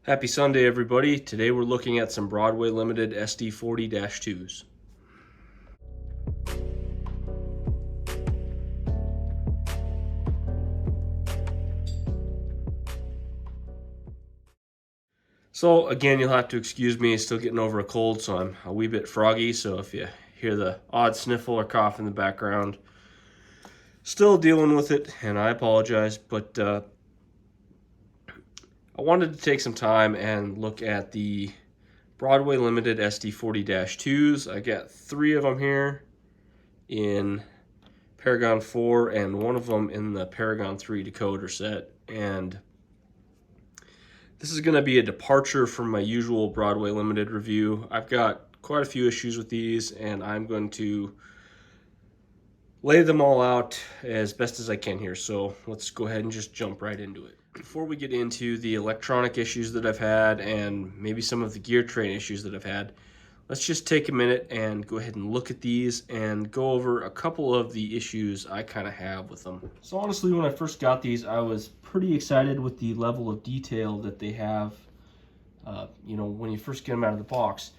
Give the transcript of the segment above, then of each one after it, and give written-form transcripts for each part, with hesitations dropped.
Happy Sunday, everybody. Today we're looking at some Broadway Limited SD40-2s. So again, you'll have to excuse me, still getting over a cold, so I'm a wee bit froggy, so if you hear the odd sniffle or cough in the background, still dealing with it, and I apologize, but I wanted to take some time and look at the Broadway Limited SD40-2s. I got 3 of them here in Paragon 4 and one of them in the Paragon 3 decoder set. And this is going to be a departure from my usual Broadway Limited review. I've got quite a few issues with these, and I'm going to lay them all out as best as I can here. So let's go ahead and just jump right into it. Before we get into the electronic issues that I've had and maybe some of the gear train issues that I've had, let's just take a minute and go ahead and look at these and go over a couple of the issues I kind of have with them. So honestly, when I first got these, I was pretty excited with the level of detail that they have, when you first get them out of the box.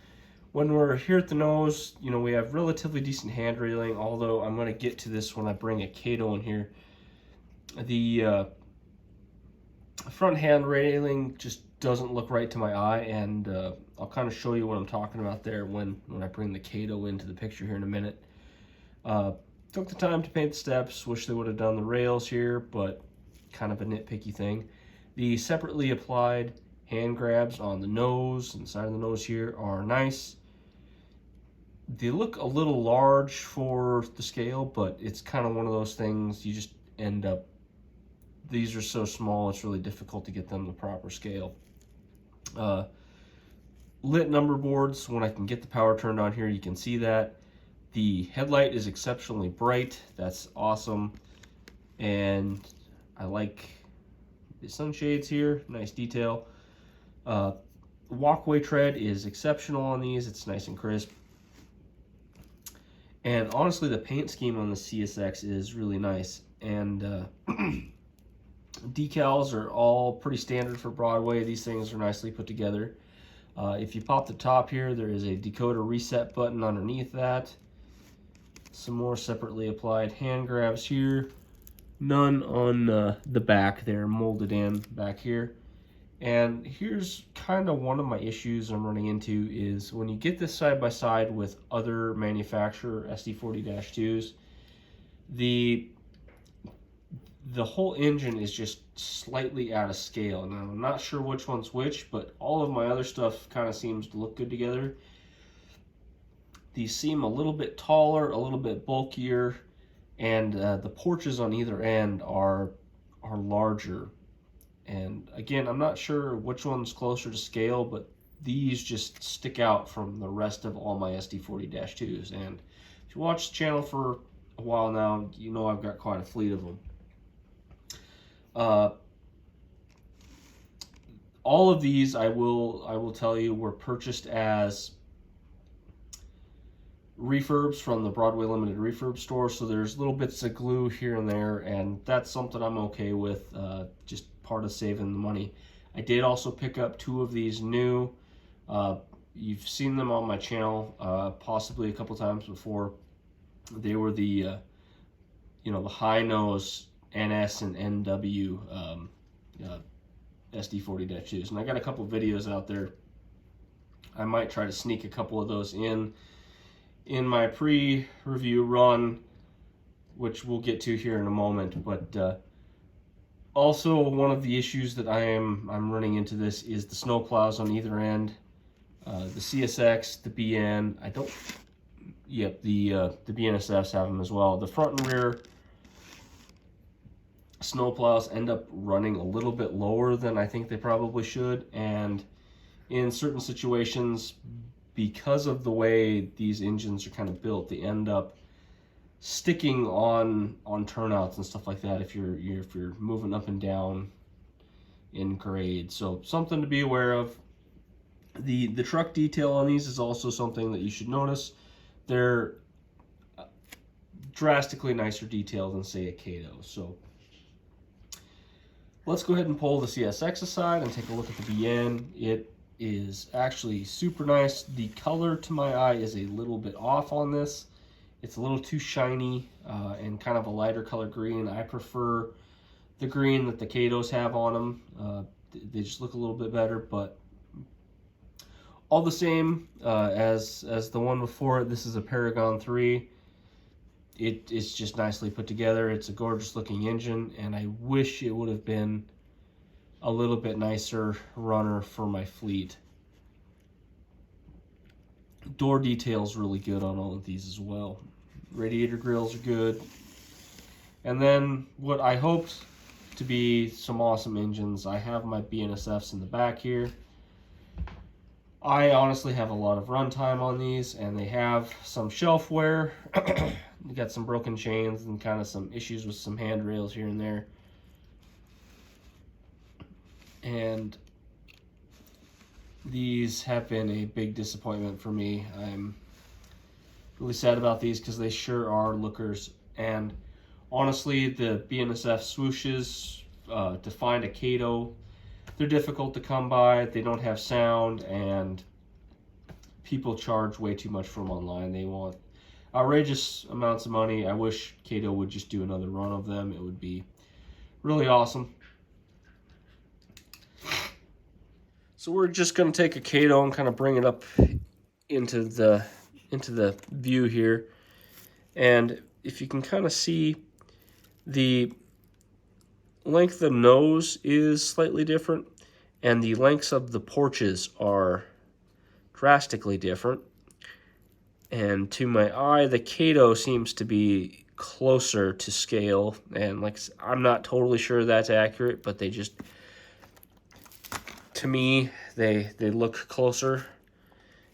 When we're here at the nose, we have relatively decent hand railing, although I'm going to get to this when I bring a Kato in here. The front hand railing just doesn't look right to my eye, and I'll kind of show you what I'm talking about there when I bring the Kato into the picture here in a minute. Took the time to paint the steps, wish they would have done the rails here, but kind of a nitpicky thing. The separately applied hand grabs on the nose and side of the nose here are nice. They look a little large for the scale, but it's kind of one of those things you just end up, these are so small it's really difficult to get them the proper scale. Lit number boards, when I can get the power turned on here, you can see that. The headlight is exceptionally bright, that's awesome. And I like the sunshades here, nice detail. Walkway tread is exceptional on these, it's nice and crisp. And honestly, the paint scheme on the CSX is really nice. And decals are all pretty standard for Broadway. These things are nicely put together. If you pop the top here, there is a decoder reset button underneath that. Some more separately applied hand grabs here. None on the back there, molded in back here. And here's kind of one of my issues I'm running into is when you get this side by side with other manufacturer SD40-2s, the whole engine is just slightly out of scale. Now, I'm not sure which one's which, but all of my other stuff kind of seems to look good together. These seem a little bit taller, a little bit bulkier, and the porches on either end are larger. And again, I'm not sure which one's closer to scale, but these just stick out from the rest of all my SD40-2s. And if you watch the channel for a while now, you know I've got quite a fleet of them. All of these, I will tell you, were purchased as refurbs from the Broadway Limited refurb store, so there's little bits of glue here and there, and that's something I'm okay with, just part of saving the money. I did also pick up 2 of these new. You've seen them on my channel possibly a couple times before. They were the the high nose NS and NW SD40-2s, and I got a couple videos out there. I might try to sneak a couple of those in my pre-review run, which we'll get to here in a moment. But also, one of the issues that I'm running into this is the snow plows on either end. The CSX, the BN, the BNSFs have them as well. The front and rear snow plows end up running a little bit lower than I think they probably should, and in certain situations, because of the way these engines are kind of built, they end up sticking on turnouts and stuff like that if you're moving up and down in grade. So something to be aware of. The truck detail on these is also something that you should notice. They're drastically nicer detail than, say, a Kato. So Let's go ahead and pull the CSX aside and take a look at the BN. It is actually super nice. The color to my eye is a little bit off on this. It's a little too shiny and kind of a lighter color green. I prefer the green that the Katos have on them. They just look a little bit better, but all the same as the one before it. This is a Paragon 3. It's just nicely put together. It's a gorgeous looking engine, and I wish it would have been a little bit nicer runner for my fleet. Door detail's really good on all of these as well. Radiator grills are good. And then what I hoped to be some awesome engines, I have my BNSFs in the back here. I honestly have a lot of runtime on these, and they have some shelf wear. You got some broken chains and kind of some issues with some handrails here and there. And these have been a big disappointment for me. I'm really sad about these because they sure are lookers. And honestly, the BNSF swooshes, to find a Kato, they're difficult to come by. They don't have sound, and people charge way too much for them online. They want outrageous amounts of money. I wish Kato would just do another run of them. It would be really awesome. So we're just going to take a Kato and kind of bring it up into the view here. And if you can kind of see, the length of the nose is slightly different, and the lengths of the porches are drastically different. And to my eye, the Kato seems to be closer to scale, and like, I'm not totally sure that's accurate, but they just, to me, they look closer.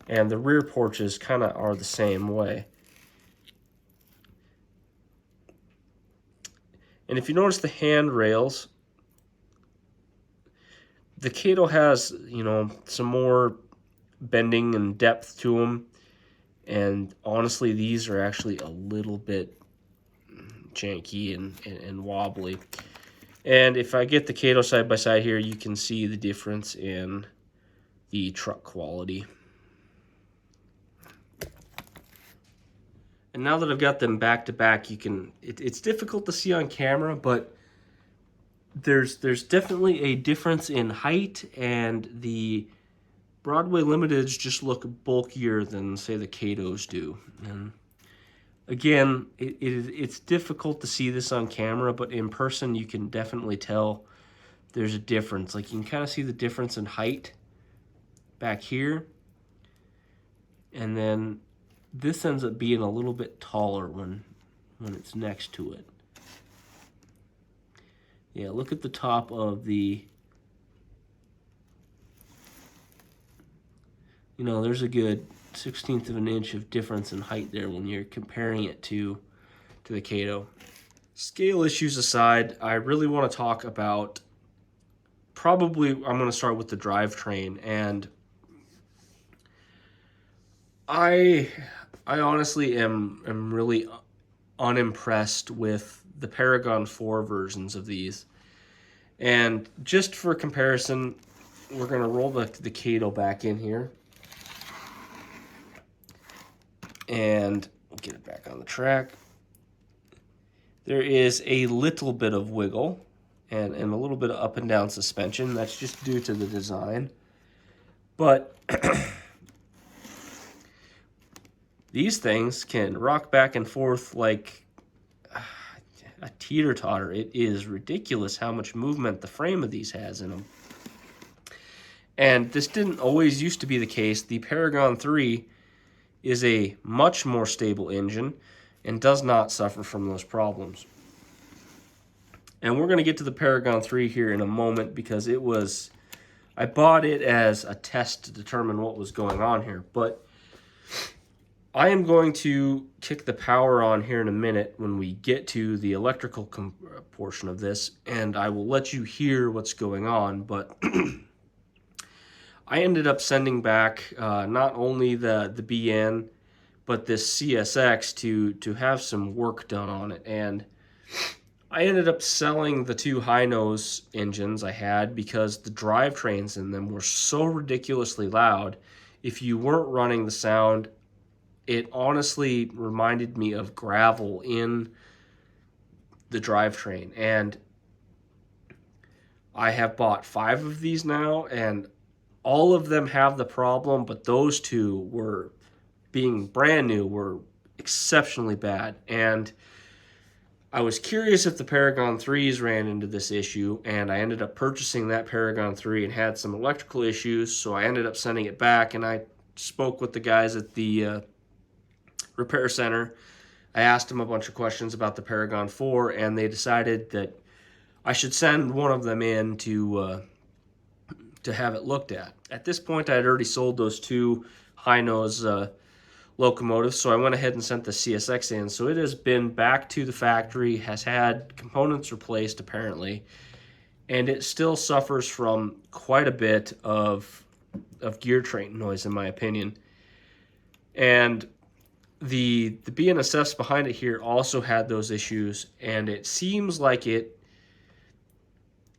And the rear porches kind of are the same way. And if you notice the handrails, the Kato has, you know, some more bending and depth to them. And honestly, these are actually a little bit janky and wobbly. And if I get the Kato side by side here, you can see the difference in the truck quality. And now that I've got them back to back, you can, it's difficult to see on camera, but there's definitely a difference in height, and the Broadway Limiteds just look bulkier than, say, the Katos do. And again, it's difficult to see this on camera, but in person you can definitely tell there's a difference. Like, you can kind of see the difference in height back here, and then this ends up being a little bit taller when it's next to it. Yeah, look at the top of the, you know, there's a good 1/16 of an inch of difference in height there when you're comparing it to the Kato. Scale issues aside, I really want to talk about, probably I'm going to start with the drivetrain. And I honestly am really unimpressed with the Paragon 4 versions of these. And just for comparison, we're going to roll the Kato back in here. And we'll get it back on the track. There is a little bit of wiggle and a little bit of up and down suspension. That's just due to the design. But these things can rock back and forth like a teeter-totter. It is ridiculous how much movement the frame of these has in them. And this didn't always used to be the case. The Paragon 3 is a much more stable engine and does not suffer from those problems. And we're going to get to the Paragon 3 here in a moment, because I bought it as a test to determine what was going on here. But I am going to kick the power on here in a minute when we get to the electrical portion of this, and I will let you hear what's going on. But I ended up sending back not only the BN, but this CSX to have some work done on it. And I ended up selling the two high-nose engines I had because the drivetrains in them were so ridiculously loud. If you weren't running the sound, it honestly reminded me of gravel in the drivetrain. And I have bought 5 of these now, and all of them have the problem, but those two were, being brand new, were exceptionally bad. And I was curious if the Paragon 3s ran into this issue, and I ended up purchasing that Paragon 3 and had some electrical issues, so I ended up sending it back. And I spoke with the guys at the repair center. I asked them a bunch of questions about the Paragon 4, and they decided that I should send one of them in to have it looked at. At this point, I had already sold those two high-nose locomotives, so I went ahead and sent the CSX in. So it has been back to the factory, has had components replaced apparently, and it still suffers from quite a bit of gear train noise, in my opinion. And the BNSFs behind it here also had those issues, and it seems like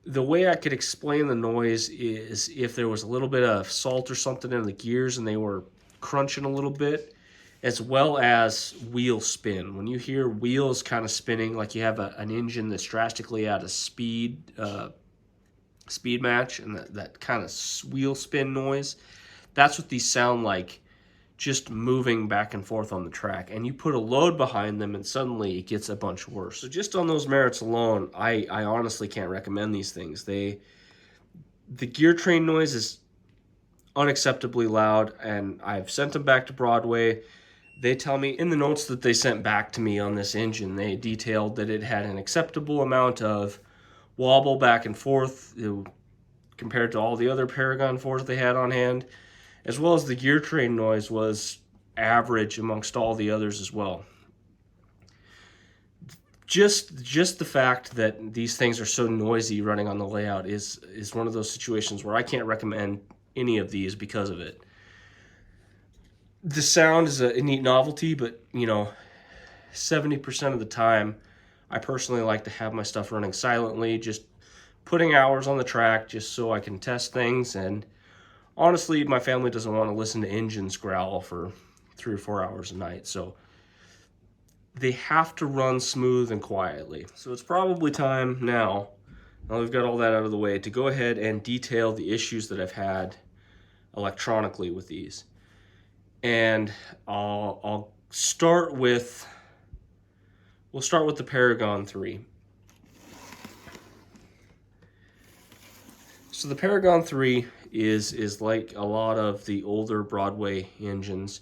the way I could explain the noise is if there was a little bit of salt or something in the gears and they were crunching a little bit, as well as wheel spin. When you hear wheels kind of spinning, like you have an engine that's drastically out of speed match, and that kind of wheel spin noise, that's what these sound like, just moving back and forth on the track. And you put a load behind them and suddenly it gets a bunch worse. So just on those merits alone, I honestly can't recommend these things. The gear train noise is unacceptably loud, and I've sent them back to Broadway. They tell me in the notes that they sent back to me on this engine, they detailed that it had an acceptable amount of wobble back and forth compared to all the other Paragon 4s they had on hand, as well as the gear train noise was average amongst all the others as well. Just the fact that these things are so noisy running on the layout is one of those situations where I can't recommend any of these because of it. The sound is a neat novelty, but 70% of the time, I personally like to have my stuff running silently, just putting hours on the track just so I can test things. And honestly, my family doesn't want to listen to engines growl for 3 or 4 hours a night, so they have to run smooth and quietly. So it's probably time now we've got all that out of the way, to go ahead and detail the issues that I've had electronically with these. And we'll start with the Paragon 3. So the Paragon 3 is like a lot of the older Broadway engines,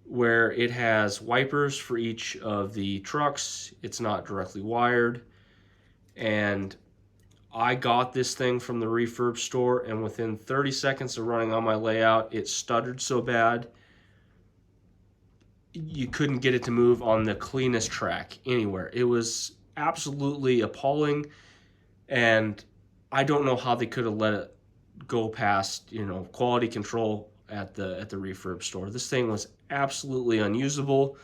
where it has wipers for each of the trucks. It's not directly wired. And I got this thing from the refurb store, and within 30 seconds of running on my layout, it stuttered so bad you couldn't get it to move on the cleanest track anywhere. It was absolutely appalling, and I don't know how they could have let it go past, quality control at the refurb store. This thing was absolutely unusable,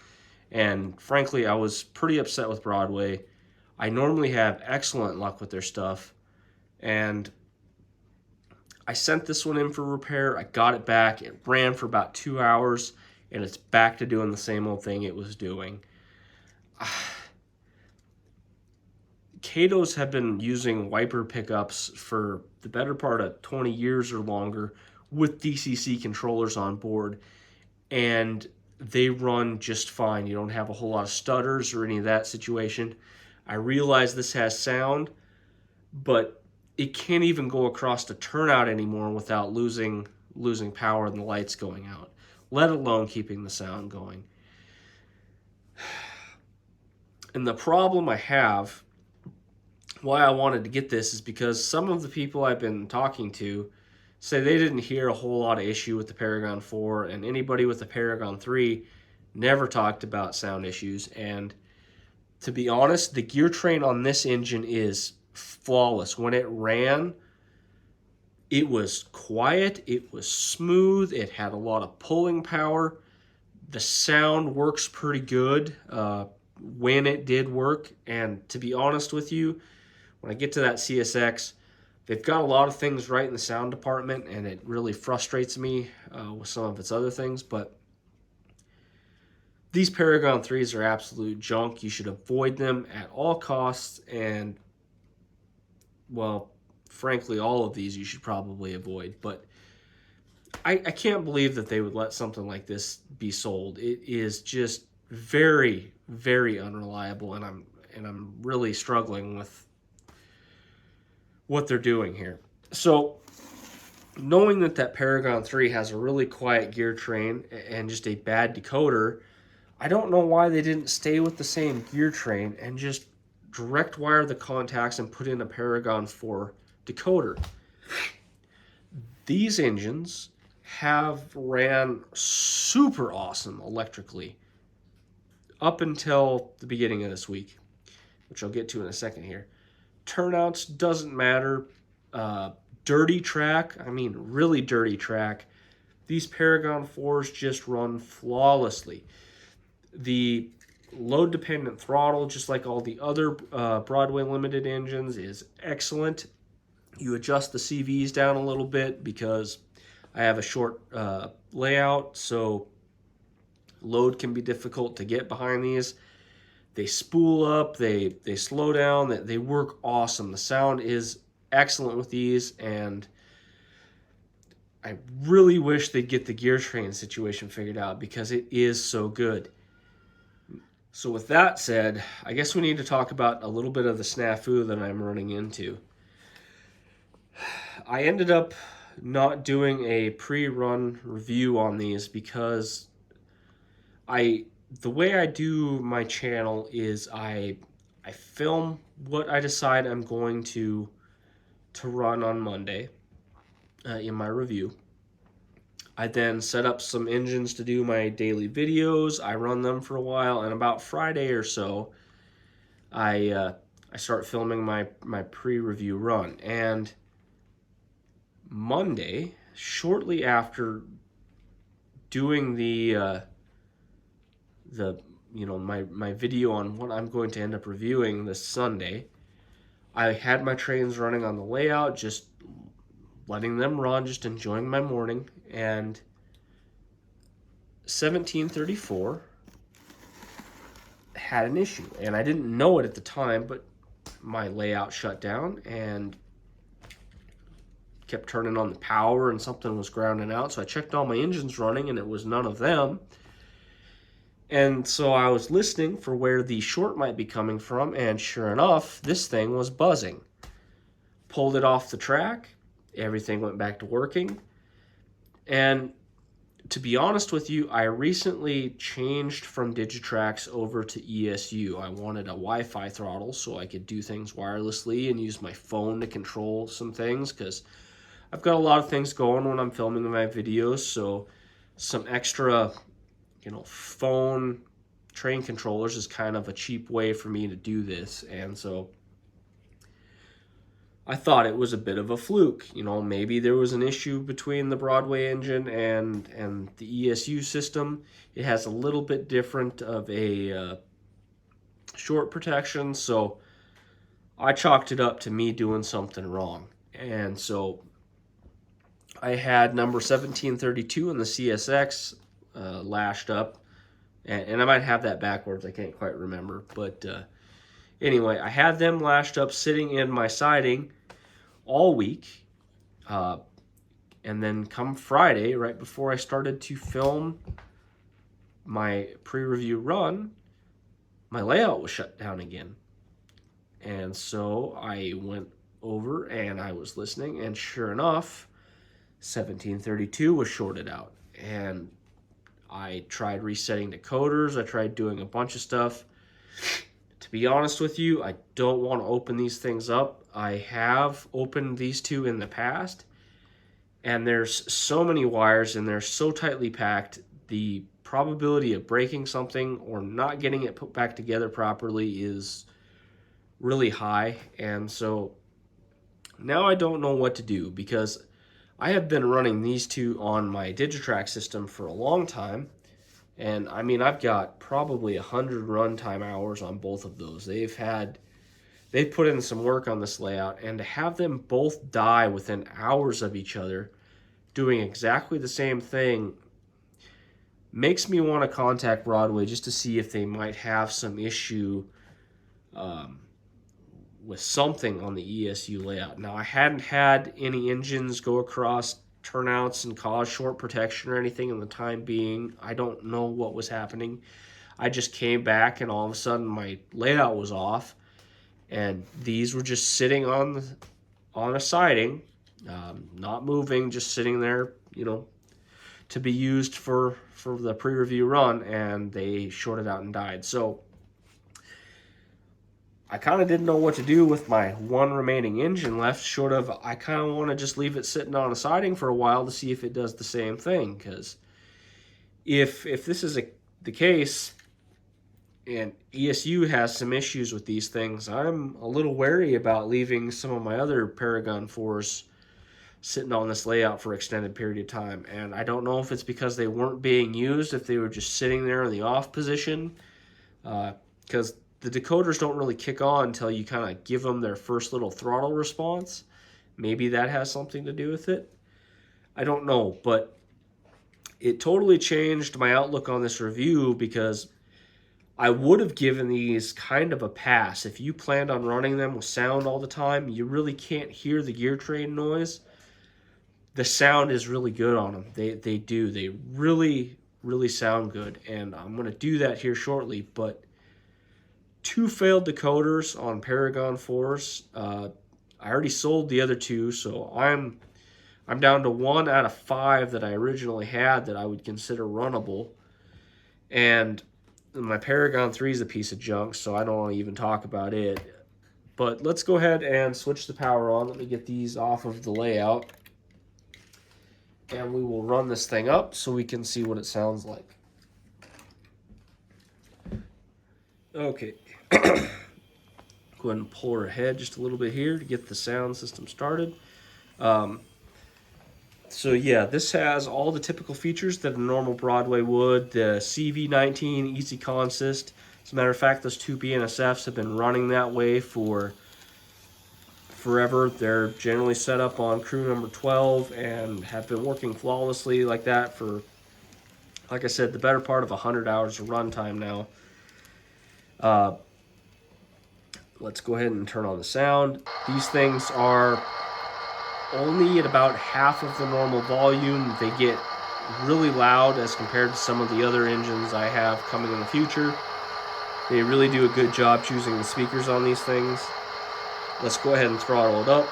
and frankly, I was pretty upset with Broadway. I normally have excellent luck with their stuff, and I sent this one in for repair. I got it back. It ran for about 2 hours, and it's back to doing the same old thing it was doing. Kato's have been using wiper pickups for the better part of 20 years or longer with DCC controllers on board, and they run just fine. You don't have a whole lot of stutters or any of that situation. I realize this has sound, but it can't even go across the turnout anymore without losing power and the lights going out, let alone keeping the sound going. And the problem I have, why I wanted to get this, is because some of the people I've been talking to say they didn't hear a whole lot of issue with the Paragon 4, and anybody with the Paragon 3 never talked about sound issues. And to be honest, the gear train on this engine is flawless. When it ran, it was quiet, it was smooth, it had a lot of pulling power. The sound works pretty good. when it did work. And to be honest with you, when I get to that CSX, they've got a lot of things right in the sound department, and it really frustrates me with some of its other things. But these Paragon 3s are absolute junk. You should avoid them at all costs. And, well, frankly, all of these you should probably avoid. But I can't believe that they would let something like this be sold. It is just very, very unreliable, and I'm really struggling with what they're doing here. So, knowing that Paragon 3 has a really quiet gear train and just a bad decoder, I don't know why they didn't stay with the same gear train and just direct wire the contacts and put in a Paragon 4 decoder. These engines have ran super awesome electrically up until the beginning of this week, which I'll get to in a second here. Turnouts doesn't matter. Dirty track, I mean really dirty track. These Paragon 4s just run flawlessly. The load dependent throttle, just like all the other Broadway limited engines, is excellent. You adjust the CVs down a little bit because I have a short layout, so load can be difficult to get behind these. They spool up, they slow down, they work awesome. The sound is excellent with these, and I really wish they'd get the gear train situation figured out because it is so good. So with that said, I guess we need to talk about a little bit of the snafu that I'm running into. I ended up not doing a pre-run review on these because the way I do my channel is I film what I decide I'm going to run on Monday in my review. I then set up some engines to do my daily videos. I run them for a while, and about Friday or so, I start filming my pre-review run. And Monday, shortly after doing my video on what I'm going to end up reviewing this Sunday, I had my trains running on the layout, just letting them run, just enjoying my morning, and 1734 had an issue, and I didn't know it at the time, but my layout shut down and kept turning on the power and something was grounding out. So I checked all my engines running and it was none of them. And so I was listening for where the short might be coming from, and sure enough, this thing was buzzing. Pulled it off the track, everything went back to working. And to be honest with you, I recently changed from Digitrax over to ESU. I wanted a Wi-Fi throttle so I could do things wirelessly and use my phone to control some things, because I've got a lot of things going when I'm filming my videos, so some extra, phone train controllers is kind of a cheap way for me to do this. And so I thought it was a bit of a fluke. Maybe there was an issue between the Broadway engine and the ESU system. It has a little bit different of a short protection, so I chalked it up to me doing something wrong. And so I had number 1732 in the CSX lashed up, and I might have that backwards, I can't quite remember, but anyway, I had them lashed up sitting in my siding all week, and then come Friday, right before I started to film my pre-review run, my layout was shut down again. And so I went over and I was listening, and sure enough, 1732 was shorted out. And I tried resetting decoders, I tried doing a bunch of stuff. To be honest with you, I don't want to open these things up. I have opened these two in the past, and there's so many wires and they're so tightly packed, the probability of breaking something or not getting it put back together properly is really high. And so now I don't know what to do, because I have been running these two on my Digitrax system for a long time, And I mean, I've got probably 100 runtime hours on both of those. They've put in some work on this layout, and to have them both die within hours of each other doing exactly the same thing makes me want to contact Broadway just to see if they might have some issue um, with something on the ESU layout. Now, I hadn't had any engines go across turnouts and cause short protection or anything in the time being. I don't know what was happening. I just came back and all of a sudden my layout was off, and these were just sitting on a siding, not moving, just sitting there, to be used for the pre-review run, and they shorted out and died. So I kind of didn't know what to do with my one remaining engine left, short of I kind of want to just leave it sitting on a siding for a while to see if it does the same thing. Because if this is the case and ESU has some issues with these things, I'm a little wary about leaving some of my other Paragon 4s sitting on this layout for an extended period of time. And I don't know if it's because they weren't being used, if they were just sitting there in the off position, because the decoders don't really kick on until you kind of give them their first little throttle response. Maybe that has something to do with it. I don't know, but it totally changed my outlook on this review, because I would have given these kind of a pass. If you planned on running them with sound all the time, you really can't hear the gear train noise. The sound is really good on them. They really, really sound good, and I'm going to do that here shortly. But 2 failed decoders on Paragon 4s. I already sold the other 2, so I'm down to 1 out of 5 that I originally had that I would consider runnable. And my Paragon 3 is a piece of junk, so I don't want to even talk about it. But let's go ahead and switch the power on. Let me get these off of the layout, and we will run this thing up so we can see what it sounds like. Okay. Go ahead and pull her ahead just a little bit here to get the sound system started. So yeah, this has all the typical features that a normal Broadway would. The CV19 Easy Consist. As a matter of fact, those 2 BNSFs have been running that way for forever. They're generally set up on crew number 12 and have been working flawlessly like that for, like I said, the better part of 100 hours of runtime now. Let's go ahead and turn on the sound. These things are only at about half of the normal volume. They get really loud as compared to some of the other engines I have coming in the future. They really do a good job choosing the speakers on these things. Let's go ahead and throttle it up.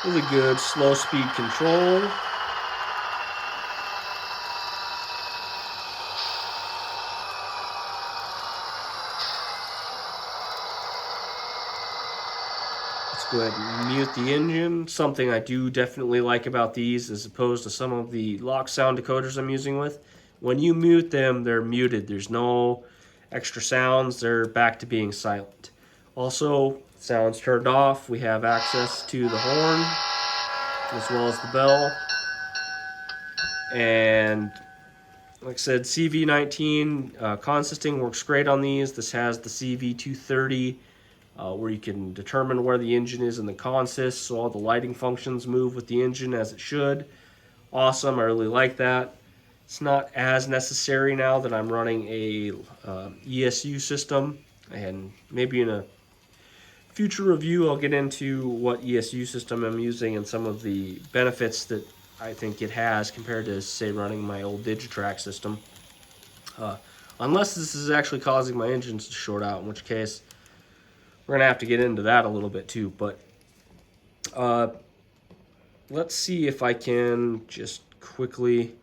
Really good slow speed control. Let's go ahead and mute the engine. Something I do definitely like about these, as opposed to some of the lock sound decoders I'm using with, when you mute them, they're muted. There's no extra sounds. They're back to being silent. Also, sounds turned off. We have access to the horn as well as the bell. And like I said, CV19 consisting works great on these. This has the CV230 where you can determine where the engine is in the consist, so all the lighting functions move with the engine as it should. Awesome, I really like that. It's not as necessary now that I'm running a ESU system, and maybe in a future review I'll get into what ESU system I'm using and some of the benefits that I think it has compared to, say, running my old Digitrack system. Unless this is actually causing my engines to short out, in which case we're going to have to get into that a little bit too. But let's see if I can just quickly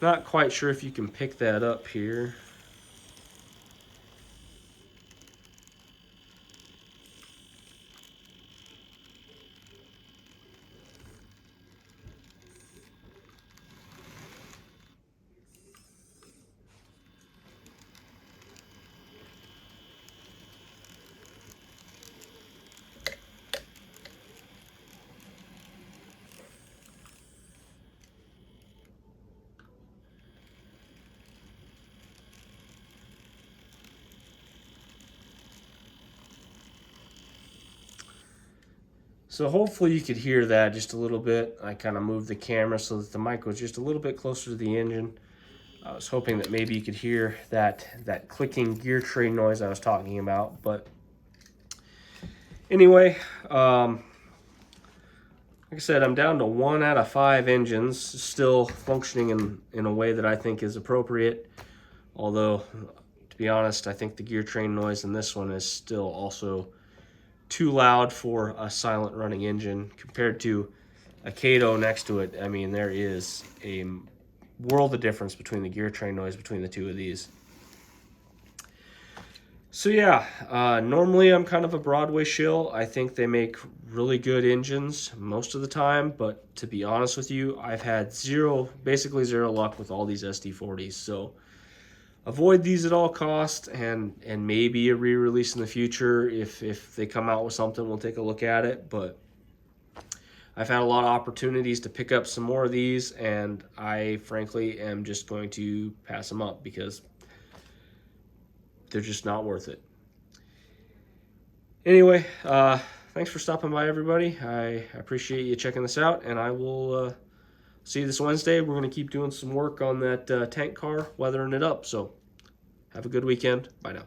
Not quite sure if you can pick that up here. So hopefully you could hear that just a little bit. I kind of moved the camera so that the mic was just a little bit closer to the engine. I was hoping that maybe you could hear that clicking gear train noise I was talking about. But anyway, like I said, I'm down to 1 out of 5 engines still functioning in a way that I think is appropriate. Although, to be honest, I think the gear train noise in this one is still also too loud for a silent running engine compared to a Kato next to it. I mean, there is a world of difference between the gear train noise between the two of these. So yeah, normally I'm kind of a Broadway shill. I think they make really good engines most of the time, but to be honest with you, I've had basically zero luck with all these SD40s. So avoid these at all costs, and maybe a re-release in the future. If they come out with something, we'll take a look at it. But I've had a lot of opportunities to pick up some more of these, and I frankly am just going to pass them up because they're just not worth it. Anyway, thanks for stopping by, everybody. I appreciate you checking this out, and I will see you this Wednesday. We're going to keep doing some work on that tank car, weathering it up. So have a good weekend. Bye now.